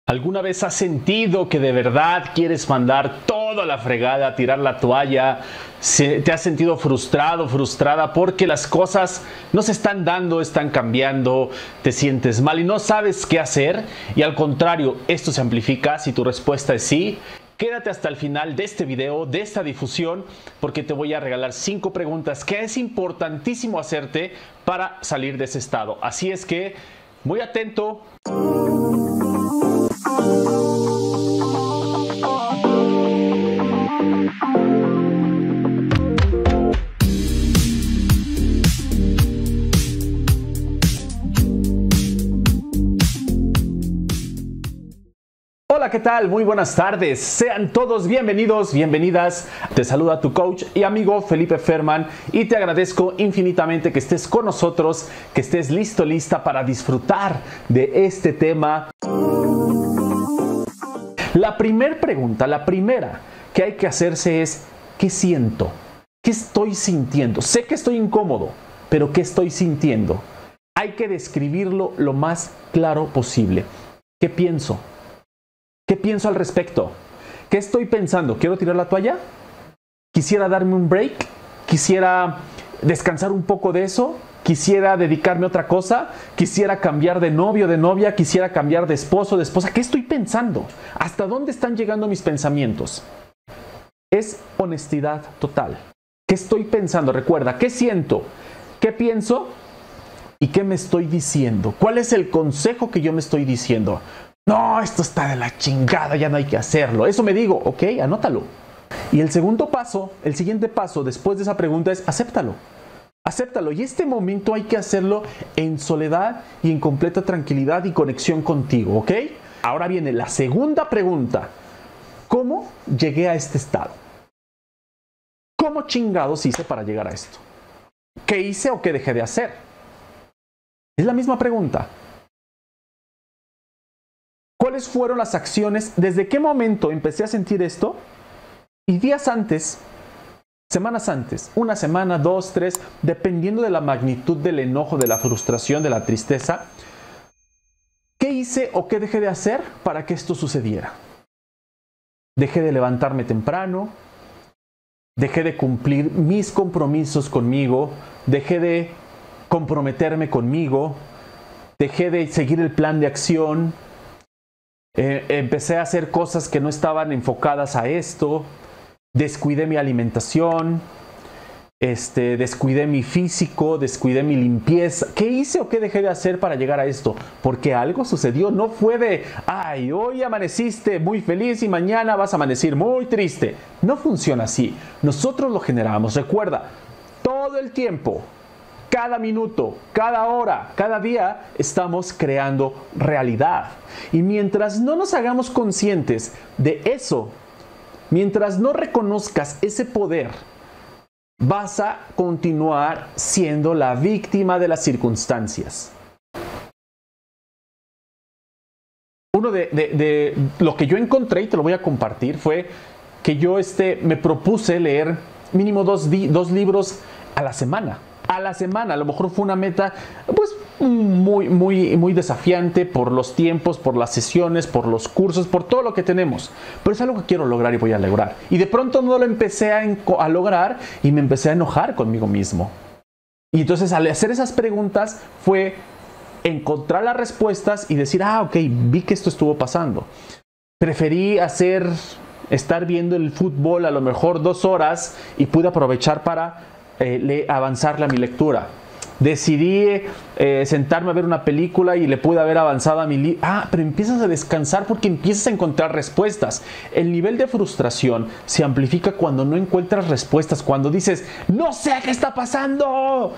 ¿Alguna vez has sentido que de verdad quieres mandar toda la fregada, tirar la toalla? ¿Te has sentido frustrado, frustrada porque las cosas no se están dando, están cambiando, te sientes mal y no sabes qué hacer? Y al contrario, esto se amplifica si tu respuesta es sí. Quédate hasta el final de este video, de esta difusión, porque te voy a regalar 5 preguntas que es importantísimo hacerte para salir de ese estado. Así es que, muy atento. Hola, ¿qué tal? Muy buenas tardes. Sean todos bienvenidos, bienvenidas. Te saluda tu coach y amigo Felipe Ferman y te agradezco infinitamente que estés con nosotros, que estés listo, lista para disfrutar de este tema. La primera pregunta, la primera que hay que hacerse es: ¿qué siento? ¿Qué estoy sintiendo? Sé que estoy incómodo, pero ¿qué estoy sintiendo? Hay que describirlo lo más claro posible. ¿Qué pienso? ¿Qué pienso al respecto? ¿Qué estoy pensando? ¿Quiero tirar la toalla? ¿Quisiera darme un break? ¿Quisiera descansar un poco de eso? ¿Quisiera dedicarme a otra cosa? ¿Quisiera cambiar de novio, de novia? ¿Quisiera cambiar de esposo, de esposa? ¿Qué estoy pensando? ¿Hasta dónde están llegando mis pensamientos? Es honestidad total. ¿Qué estoy pensando? Recuerda, ¿qué siento? ¿Qué pienso? ¿Y qué me estoy diciendo? ¿Cuál es el consejo que yo me estoy diciendo? No, esto está de la chingada, ya no hay que hacerlo. Eso me digo, ok, anótalo. Y el segundo paso, el siguiente paso después de esa pregunta es acéptalo. Acéptalo. Y este momento hay que hacerlo en soledad y en completa tranquilidad y conexión contigo, ¿ok? Ahora viene la segunda pregunta. ¿Cómo llegué a este estado? ¿Cómo chingados hice para llegar a esto? ¿Qué hice o qué dejé de hacer? Es la misma pregunta. ¿Cuáles fueron las acciones? ¿Desde qué momento empecé a sentir esto? Y días antes, semanas antes, una semana, 2, 3, dependiendo de la magnitud del enojo, de la frustración, de la tristeza, ¿qué hice o qué dejé de hacer para que esto sucediera? Dejé de levantarme temprano, dejé de cumplir mis compromisos conmigo, dejé de comprometerme conmigo, dejé de seguir el plan de acción. Empecé a hacer cosas que no estaban enfocadas a esto, descuidé mi alimentación, descuidé mi físico, descuidé mi limpieza. ¿Qué hice o qué dejé de hacer para llegar a esto? Porque algo sucedió, no fue de, ay, hoy amaneciste muy feliz y mañana vas a amanecer muy triste. No funciona así, nosotros lo generamos. Recuerda, todo el tiempo, cada minuto, cada hora, cada día estamos creando realidad. Y mientras no nos hagamos conscientes de eso, mientras no reconozcas ese poder, vas a continuar siendo la víctima de las circunstancias. Uno de lo que yo encontré, y te lo voy a compartir, fue que yo me propuse leer mínimo dos libros a la semana. A la semana, a lo mejor fue una meta pues muy desafiante por los tiempos, por las sesiones, por los cursos, por todo lo que tenemos. Pero es algo que quiero lograr y voy a lograr. Y de pronto no lo empecé a lograr y me empecé a enojar conmigo mismo. Y entonces al hacer esas preguntas fue encontrar las respuestas y decir, ok, vi que esto estuvo pasando. Preferí estar viendo el fútbol a lo mejor 2 horas y pude aprovechar para avanzarle a mi lectura. Decidí sentarme a ver una película y le pude haber avanzado a mi libro. Pero empiezas a descansar porque empiezas a encontrar respuestas. El nivel de frustración se amplifica cuando no encuentras respuestas, cuando dices, no sé qué está pasando,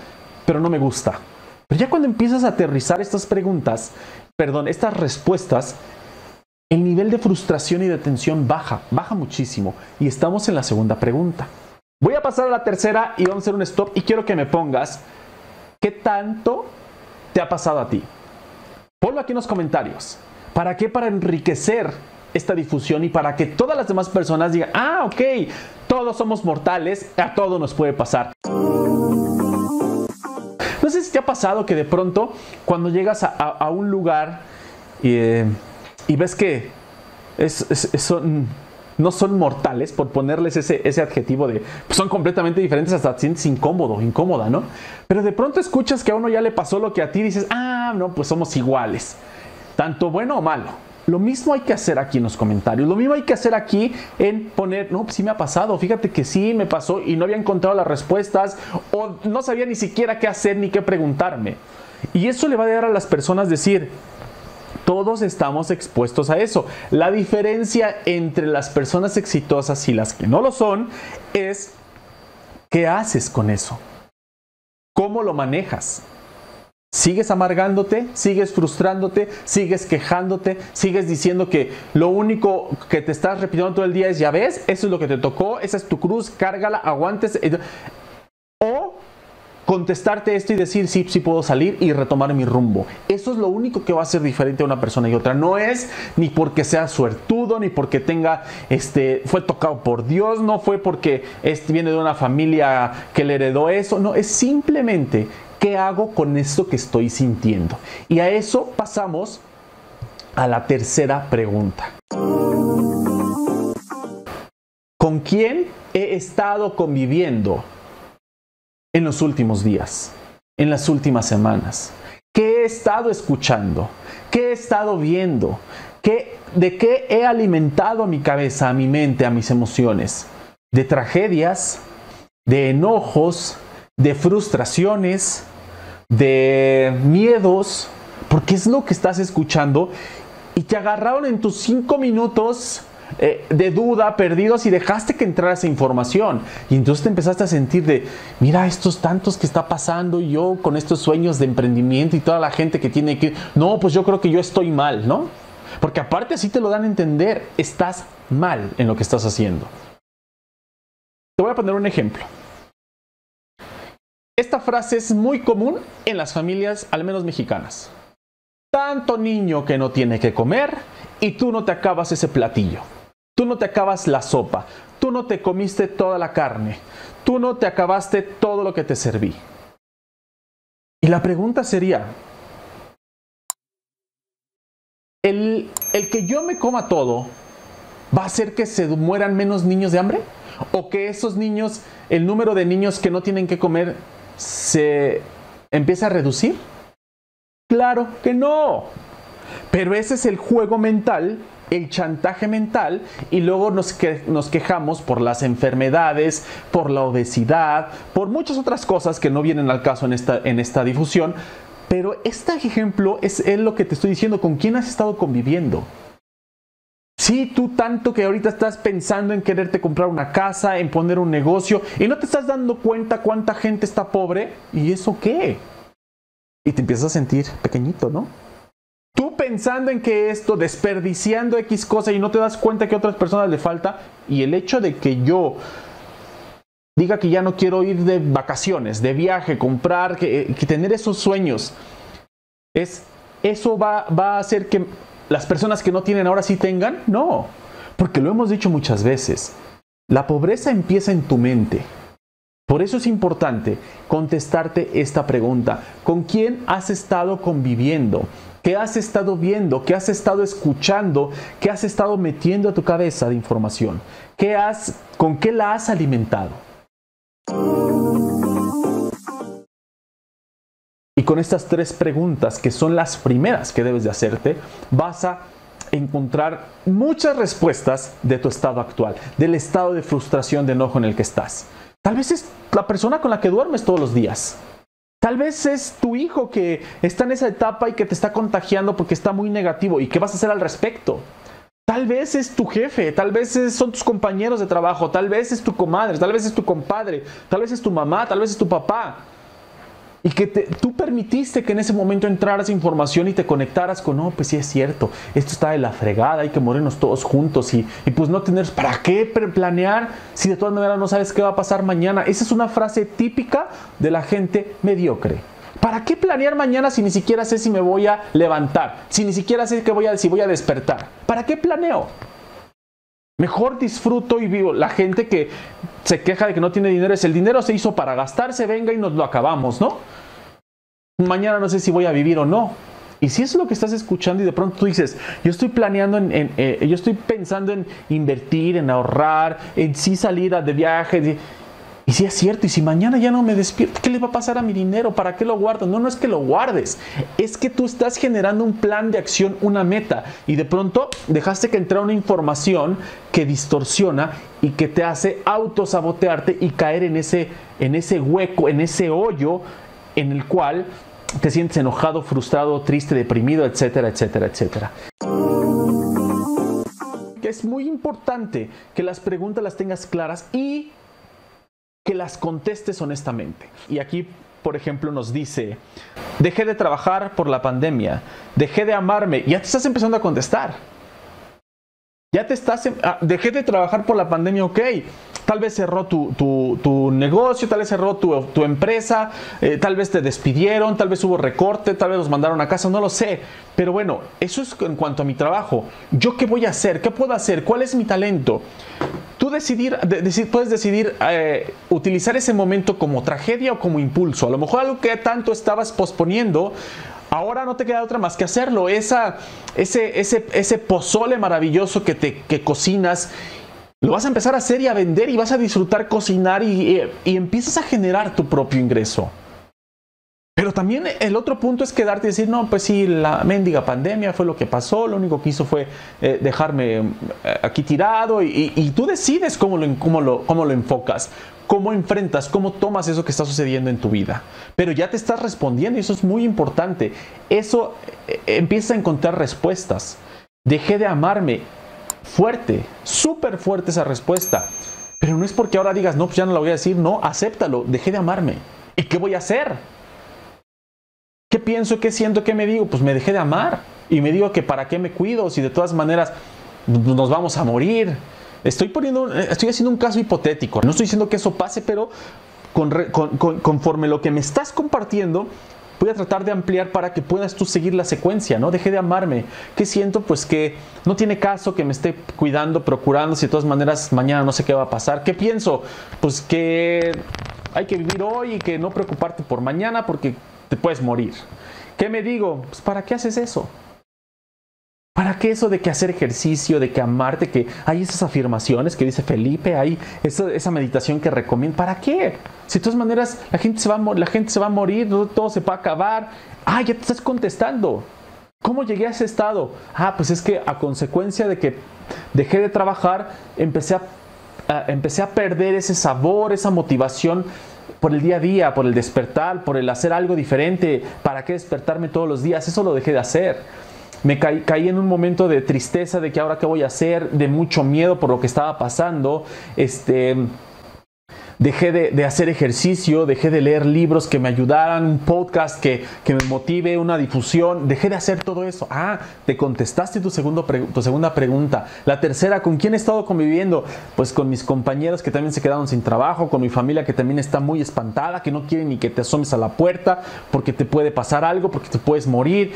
pero no me gusta. Pero ya cuando empiezas a aterrizar estas respuestas, el nivel de frustración y de tensión baja muchísimo. Y estamos en la segunda pregunta. Voy a pasar a la tercera y vamos a hacer un stop y quiero que me pongas ¿qué tanto te ha pasado a ti? Ponlo aquí en los comentarios. ¿Para qué? Para enriquecer esta difusión y para que todas las demás personas digan, ok, todos somos mortales, a todos nos puede pasar. No sé si te ha pasado que de pronto cuando llegas a un lugar y y ves que no son mortales, por ponerles ese adjetivo de, pues son completamente diferentes, hasta te sientes incómodo, incómoda, ¿no? Pero de pronto escuchas que a uno ya le pasó lo que a ti, dices, ah, no, pues somos iguales, tanto bueno o malo. Lo mismo hay que hacer aquí en los comentarios, lo mismo hay que hacer aquí en poner, no, pues sí me ha pasado, fíjate que sí me pasó y no había encontrado las respuestas o no sabía ni siquiera qué hacer ni qué preguntarme. Y eso le va a dar a las personas decir, todos estamos expuestos a eso. La diferencia entre las personas exitosas y las que no lo son es ¿qué haces con eso? ¿Cómo lo manejas? ¿Sigues amargándote? ¿Sigues frustrándote? ¿Sigues quejándote? ¿Sigues diciendo que lo único que te estás repitiendo todo el día es ya ves? Eso es lo que te tocó, esa es tu cruz, cárgala, aguantes. O contestarte esto y decir sí, sí puedo salir y retomar mi rumbo. Eso es lo único que va a ser diferente a una persona y otra. No es ni porque sea suertudo, ni porque tenga, fue tocado por Dios, no fue porque viene de una familia que le heredó eso. No, es simplemente ¿qué hago con esto que estoy sintiendo? Y a eso pasamos a la tercera pregunta. ¿Con quién he estado conviviendo en los últimos días, en las últimas semanas? ¿Qué he estado escuchando? ¿Qué he estado viendo? ¿De qué he alimentado a mi cabeza, a mi mente, a mis emociones? ¿De tragedias? ¿De enojos? ¿De frustraciones? ¿De miedos? Porque es lo que estás escuchando y te agarraron en tus 5 minutos de duda, perdidos, y dejaste que entrara esa información. Y entonces te empezaste a sentir de, mira estos tantos que está pasando, y yo con estos sueños de emprendimiento y toda la gente que tiene que... No, pues yo creo que yo estoy mal, ¿no? Porque aparte así te lo dan a entender, estás mal en lo que estás haciendo. Te voy a poner un ejemplo. Esta frase es muy común en las familias, al menos mexicanas. Tanto niño que no tiene que comer y tú no te acabas ese platillo. Tú no te acabas la sopa. Tú no te comiste toda la carne. Tú no te acabaste todo lo que te serví. Y la pregunta sería, ¿el que yo me coma todo va a hacer que se mueran menos niños de hambre? ¿O que esos niños, el número de niños que no tienen que comer, se empieza a reducir? Claro que no. Pero ese es el juego mental, el chantaje mental, y luego nos quejamos por las enfermedades, por la obesidad, por muchas otras cosas que no vienen al caso en esta difusión. Pero este ejemplo es lo que te estoy diciendo, ¿con quién has estado conviviendo? Sí, tú tanto que ahorita estás pensando en quererte comprar una casa, en poner un negocio, y no te estás dando cuenta cuánta gente está pobre. ¿Y eso qué? Y te empiezas a sentir pequeñito, ¿no? Tú pensando en que esto, desperdiciando X cosa, y no te das cuenta que a otras personas le falta. Y el hecho de que yo diga que ya no quiero ir de vacaciones, de viaje, comprar, que tener esos sueños, eso va a hacer que las personas que no tienen ahora sí tengan. No, porque lo hemos dicho muchas veces, la pobreza empieza en tu mente. Por eso es importante contestarte esta pregunta: ¿con quién has estado conviviendo? ¿Qué has estado viendo? ¿Qué has estado escuchando? ¿Qué has estado metiendo a tu cabeza de información? ¿Con qué la has alimentado? Y con estas 3 preguntas, que son las primeras que debes de hacerte, vas a encontrar muchas respuestas de tu estado actual, del estado de frustración, de enojo en el que estás. Tal vez es la persona con la que duermes todos los días. Tal vez es tu hijo que está en esa etapa y que te está contagiando porque está muy negativo. ¿Y qué vas a hacer al respecto? Tal vez es tu jefe, tal vez son tus compañeros de trabajo, tal vez es tu comadre, tal vez es tu compadre, tal vez es tu mamá, tal vez es tu papá. Y que tú permitiste que en ese momento entrara esa información y te conectaras con, no, pues sí es cierto, esto está de la fregada, hay que morirnos todos juntos y pues no tener, ¿para qué planear si de todas maneras no sabes qué va a pasar mañana? Esa es una frase típica de la gente mediocre. ¿Para qué planear mañana si ni siquiera sé si me voy a levantar? Si ni siquiera sé si voy a despertar. ¿Para qué planeo? Mejor disfruto y vivo. La gente que se queja de que no tiene dinero, el dinero se hizo para gastarse, venga y nos lo acabamos, ¿no? Mañana no sé si voy a vivir o no. Y si es lo que estás escuchando y de pronto tú dices, yo estoy planeando, yo estoy pensando en invertir, en ahorrar, en sí salir de viaje. Y si es cierto, y si mañana ya no me despierto, ¿qué le va a pasar a mi dinero? ¿Para qué lo guardo? No, no es que lo guardes, es que tú estás generando un plan de acción, una meta, y de pronto dejaste que entrara una información que distorsiona y que te hace autosabotearte y caer en ese hueco, en ese hoyo en el cual te sientes enojado, frustrado, triste, deprimido, etcétera, etcétera, etcétera. Es muy importante que las preguntas las tengas claras y que las contestes honestamente. Y aquí, por ejemplo, nos dice, dejé de trabajar por la pandemia, dejé de amarme. Ya te estás empezando a contestar. Ya te estás, dejé de trabajar por la pandemia, ok. Tal vez cerró tu negocio, tal vez cerró tu empresa, tal vez te despidieron, tal vez hubo recorte, tal vez los mandaron a casa, no lo sé. Pero bueno, eso es en cuanto a mi trabajo. ¿Yo qué voy a hacer? ¿Qué puedo hacer? ¿Cuál es mi talento? Tú puedes decidir utilizar ese momento como tragedia o como impulso. A lo mejor algo que tanto estabas posponiendo, ahora no te queda otra más que hacerlo. Ese pozole maravilloso que cocinas, lo vas a empezar a hacer y a vender y vas a disfrutar cocinar y empiezas a generar tu propio ingreso. Pero también el otro punto es quedarte y decir, no, pues sí, la mendiga pandemia fue lo que pasó, lo único que hizo fue dejarme aquí tirado y tú decides cómo lo enfocas, cómo enfrentas, cómo tomas eso que está sucediendo en tu vida. Pero ya te estás respondiendo y eso es muy importante. Eso empieza a encontrar respuestas. Dejé de amarme. Fuerte, súper fuerte esa respuesta. Pero no es porque ahora digas, no, pues ya no la voy a decir. No, acéptalo, dejé de amarme. ¿Y qué voy a hacer? ¿Qué pienso? ¿Qué siento? ¿Qué me digo? Pues me dejé de amar. Y me digo que para qué me cuido si de todas maneras nos vamos a morir. Estoy haciendo un caso hipotético. No estoy diciendo que eso pase, pero conforme lo que me estás compartiendo, voy a tratar de ampliar para que puedas tú seguir la secuencia, ¿no? Dejé de amarme. ¿Qué siento? Pues que no tiene caso que me esté cuidando, procurando, si de todas maneras mañana no sé qué va a pasar. ¿Qué pienso? Pues que hay que vivir hoy y que no preocuparte por mañana porque te puedes morir. ¿Qué me digo? Pues ¿para qué haces eso? ¿Para qué eso de que hacer ejercicio, de que amarte, que hay esas afirmaciones que dice Felipe, hay esa meditación que recomienda? ¿Para qué? Si de todas maneras la gente se va a morir, todo se va a acabar. Ya te estás contestando. ¿Cómo llegué a ese estado? Pues es que a consecuencia de que dejé de trabajar, empecé a perder ese sabor, esa motivación por el día a día, por el despertar, por el hacer algo diferente. ¿Para qué despertarme todos los días? Eso lo dejé de hacer. Me caí en un momento de tristeza, de que ahora qué voy a hacer, de mucho miedo por lo que estaba pasando. Dejé de hacer ejercicio, dejé de leer libros que me ayudaran, un podcast que me motive, una difusión. Dejé de hacer todo eso. Te contestaste tu segunda pregunta. La tercera, ¿con quién he estado conviviendo? Pues con mis compañeros que también se quedaron sin trabajo, con mi familia que también está muy espantada, que no quiere ni que te asomes a la puerta porque te puede pasar algo, porque te puedes morir.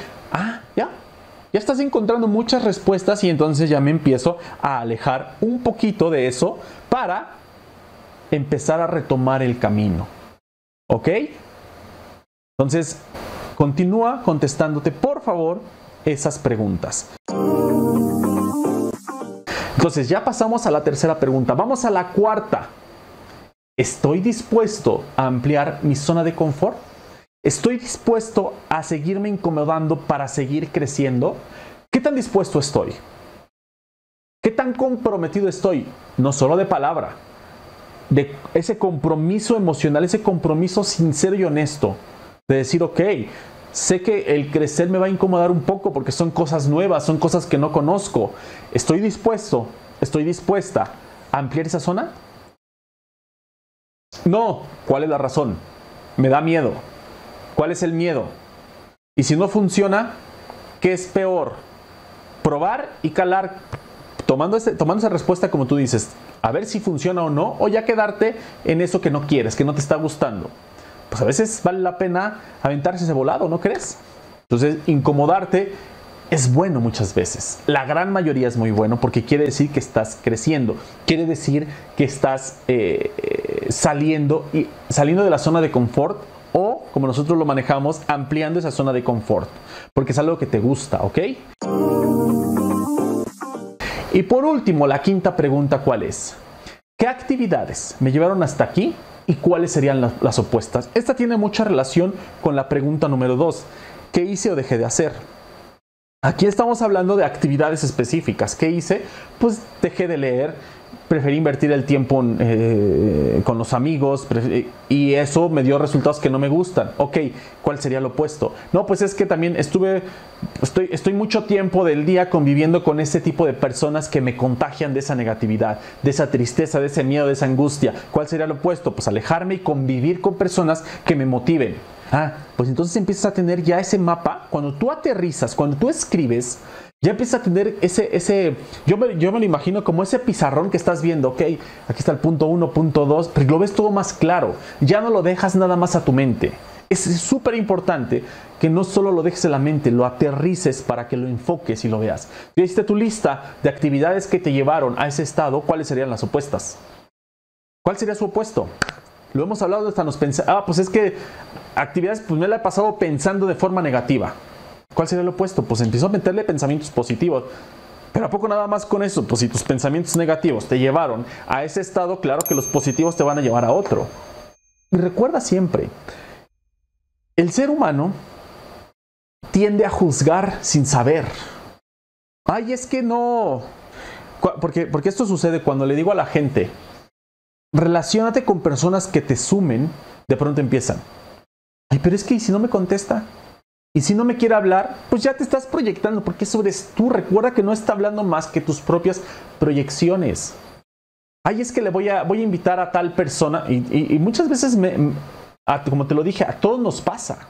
Ya estás encontrando muchas respuestas y entonces ya me empiezo a alejar un poquito de eso para empezar a retomar el camino. ¿Ok? Entonces, continúa contestándote, por favor, esas preguntas. Entonces, ya pasamos a la tercera pregunta. Vamos a la cuarta. ¿Estoy dispuesto a ampliar mi zona de confort? ¿Estoy dispuesto a seguirme incomodando para seguir creciendo? ¿Qué tan dispuesto estoy? ¿Qué tan comprometido estoy? No solo de palabra, de ese compromiso emocional, ese compromiso sincero y honesto, de decir, ok, sé que el crecer me va a incomodar un poco porque son cosas nuevas, son cosas que no conozco. ¿Estoy dispuesta a ampliar esa zona? No. ¿Cuál es la razón? Me da miedo. ¿Cuál es el miedo? Y si no funciona, ¿qué es peor? Probar y calar, tomando esa respuesta como tú dices, a ver si funciona o no, o ya quedarte en eso que no quieres, que no te está gustando. Pues a veces vale la pena aventarse ese volado, ¿no crees? Entonces, incomodarte es bueno muchas veces. La gran mayoría es muy bueno porque quiere decir que estás creciendo. Quiere decir que estás saliendo de la zona de confort o, como nosotros lo manejamos, ampliando esa zona de confort, porque es algo que te gusta, ¿ok? Y por último, la quinta pregunta, ¿cuál es? ¿Qué actividades me llevaron hasta aquí y cuáles serían las opuestas? Esta tiene mucha relación con la pregunta número 2. ¿Qué hice o dejé de hacer? Aquí estamos hablando de actividades específicas. ¿Qué hice? Pues dejé de leer, preferí invertir el tiempo con los amigos y eso me dio resultados que no me gustan. Ok, ¿cuál sería lo opuesto? No, pues es que también estoy mucho tiempo del día conviviendo con ese tipo de personas que me contagian de esa negatividad, de esa tristeza, de ese miedo, de esa angustia. ¿Cuál sería lo opuesto? Pues alejarme y convivir con personas que me motiven. Pues entonces empiezas a tener ya ese mapa. Cuando tú aterrizas, cuando tú escribes, ya empiezas a tener yo me lo imagino como ese pizarrón que estás viendo. Ok, aquí está el punto 1, punto 2, pero lo ves todo más claro. Ya no lo dejas nada más a tu mente. Es súper importante que no solo lo dejes en la mente, lo aterrices para que lo enfoques y lo veas. Ya hiciste tu lista de actividades que te llevaron a ese estado. ¿Cuáles serían las opuestas? ¿Cuál sería su opuesto? Lo hemos hablado, hasta nos pensamos. Pues es que actividades, pues me la he pasado pensando de forma negativa. ¿Cuál sería lo opuesto? Pues empiezo a meterle pensamientos positivos. Pero ¿a poco nada más con eso? Pues si tus pensamientos negativos te llevaron a ese estado, claro que los positivos te van a llevar a otro. Y recuerda siempre, el ser humano tiende a juzgar sin saber. Es que no. Porque esto sucede cuando le digo a la gente, relaciónate con personas que te sumen, de pronto empiezan. Pero es que ¿y si no me contesta? ¿Y si no me quiere hablar? Pues ya te estás proyectando, porque eso eres tú. Recuerda que no está hablando más que tus propias proyecciones. Es que le voy a invitar a tal persona. Y muchas veces, como te lo dije, a todos nos pasa.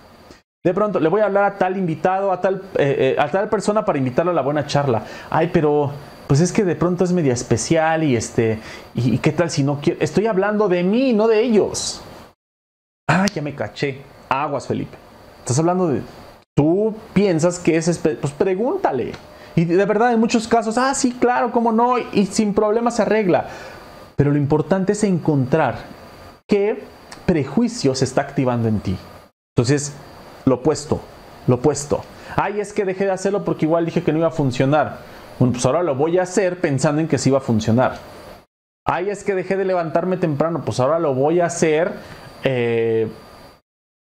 De pronto, le voy a hablar a tal invitado, a tal persona para invitarlo a la buena charla. Pero pues es que de pronto es media especial y ¿qué tal si no quiero? Estoy hablando de mí, no de ellos. Ya me caché. Aguas, Felipe. Estás hablando de... Tú piensas que es... Pues pregúntale. Y de verdad, en muchos casos, sí, claro, cómo no, y sin problema se arregla. Pero lo importante es encontrar qué prejuicio se está activando en ti. Entonces, lo opuesto. Es que dejé de hacerlo porque igual dije que no iba a funcionar. Bueno, pues ahora lo voy a hacer pensando en que sí iba a funcionar. Es que dejé de levantarme temprano, pues ahora lo voy a hacer...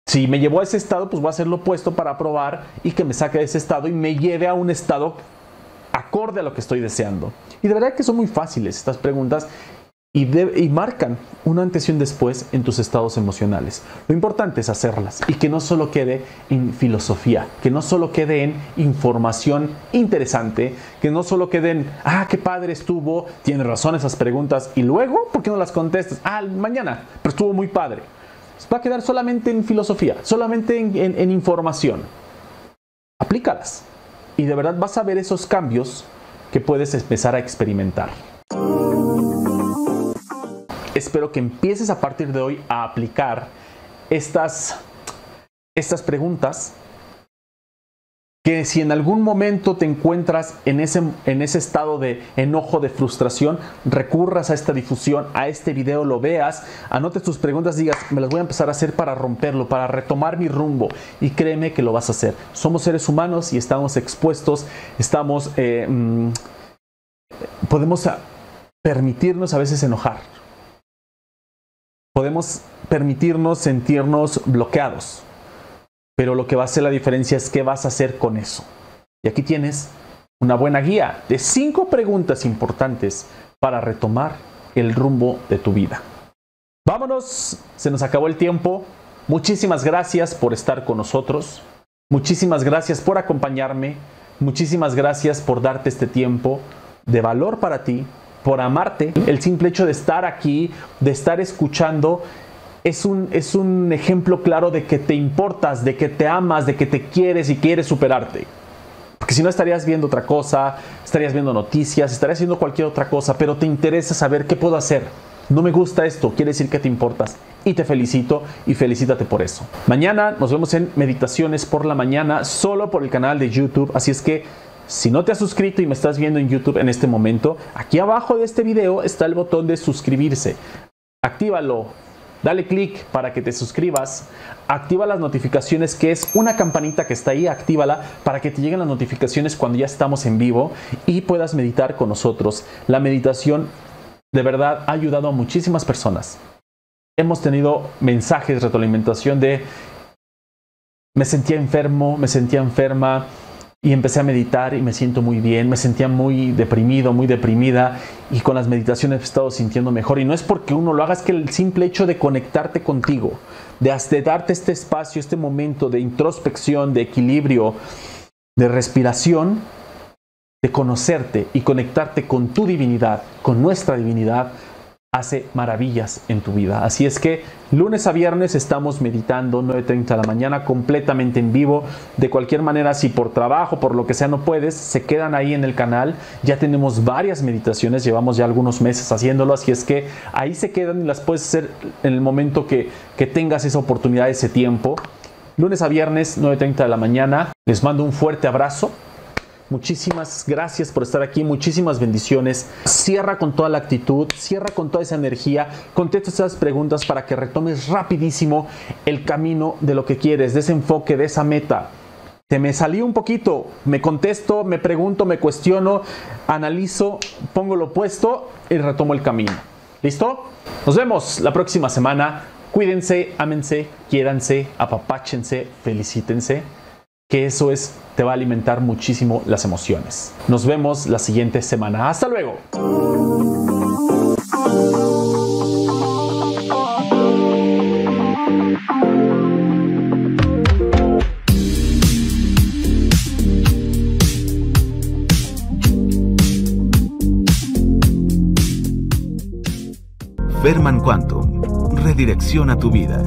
si me llevó a ese estado, pues voy a hacer lo opuesto para probar y que me saque de ese estado y me lleve a un estado acorde a lo que estoy deseando. Y de verdad que son muy fáciles estas preguntas y marcan un antes y un después en tus estados emocionales. Lo importante es hacerlas y que no solo quede en filosofía, que no solo quede en información interesante, que no solo quede en, qué padre estuvo, tienes razón esas preguntas, y luego, ¿por qué no las contestas? Mañana, pero estuvo muy padre. Va a quedar solamente en filosofía, solamente en información. Aplícalas y de verdad vas a ver esos cambios que puedes empezar a experimentar. Espero que empieces a partir de hoy a aplicar estas preguntas, que si en algún momento te encuentras en ese estado de enojo, de frustración, recurras a esta difusión, a este video, lo veas, anotes tus preguntas, digas, me las voy a empezar a hacer para romperlo, para retomar mi rumbo, y créeme que lo vas a hacer. Somos seres humanos y estamos expuestos, podemos permitirnos a veces enojar, podemos permitirnos sentirnos bloqueados. Pero lo que va a hacer la diferencia es qué vas a hacer con eso. Y aquí tienes una buena guía de 5 preguntas importantes para retomar el rumbo de tu vida. Vámonos, se nos acabó el tiempo. Muchísimas gracias por estar con nosotros. Muchísimas gracias por acompañarme. Muchísimas gracias por darte este tiempo de valor para ti, por amarte. El simple hecho de estar aquí, de estar escuchando, es un ejemplo claro de que te importas, de que te amas, de que te quieres y quieres superarte. Porque si no estarías viendo otra cosa, estarías viendo noticias, estarías haciendo cualquier otra cosa, pero te interesa saber qué puedo hacer. No me gusta esto, quiere decir que te importas. Y te felicito y felicítate por eso. Mañana nos vemos en Meditaciones por la Mañana, solo por el canal de YouTube. Así es que si no te has suscrito y me estás viendo en YouTube en este momento, aquí abajo de este video está el botón de suscribirse. Actívalo. Dale clic para que te suscribas, activa las notificaciones, que es una campanita que está ahí, actívala para que te lleguen las notificaciones cuando ya estamos en vivo y puedas meditar con nosotros. La meditación de verdad ha ayudado a muchísimas personas. Hemos tenido mensajes de retroalimentación de me sentía enfermo, me sentía enferma y empecé a meditar y me siento muy bien, me sentía muy deprimido, muy deprimida y con las meditaciones he estado sintiendo mejor. Y no es porque uno lo haga, es que el simple hecho de conectarte contigo, de darte este espacio, este momento de introspección, de equilibrio, de respiración, de conocerte y conectarte con tu divinidad, con nuestra divinidad, hace maravillas en tu vida. Así es que lunes a viernes estamos meditando 9:30 de la mañana completamente en vivo. De cualquier manera, si por trabajo, por lo que sea no puedes, se quedan ahí en el canal. Ya tenemos varias meditaciones, llevamos ya algunos meses haciéndolo, así es que ahí se quedan y las puedes hacer en el momento que tengas esa oportunidad, ese tiempo. Lunes a viernes 9:30 de la mañana. Les mando un fuerte abrazo. Muchísimas gracias por estar aquí, muchísimas bendiciones. Cierra con toda la actitud, cierra con toda esa energía, contesta esas preguntas para que retomes rapidísimo el camino de lo que quieres, de ese enfoque, de esa meta. Te me salí un poquito, me contesto, me pregunto, me cuestiono, analizo, pongo lo opuesto y retomo el camino. ¿Listo? Nos vemos la próxima semana. Cuídense, ámense, quiéranse, apapáchense, felicítense, que eso te va a alimentar muchísimo las emociones. Nos vemos la siguiente semana. ¡Hasta luego! Ferman Quantum, redirecciona tu vida.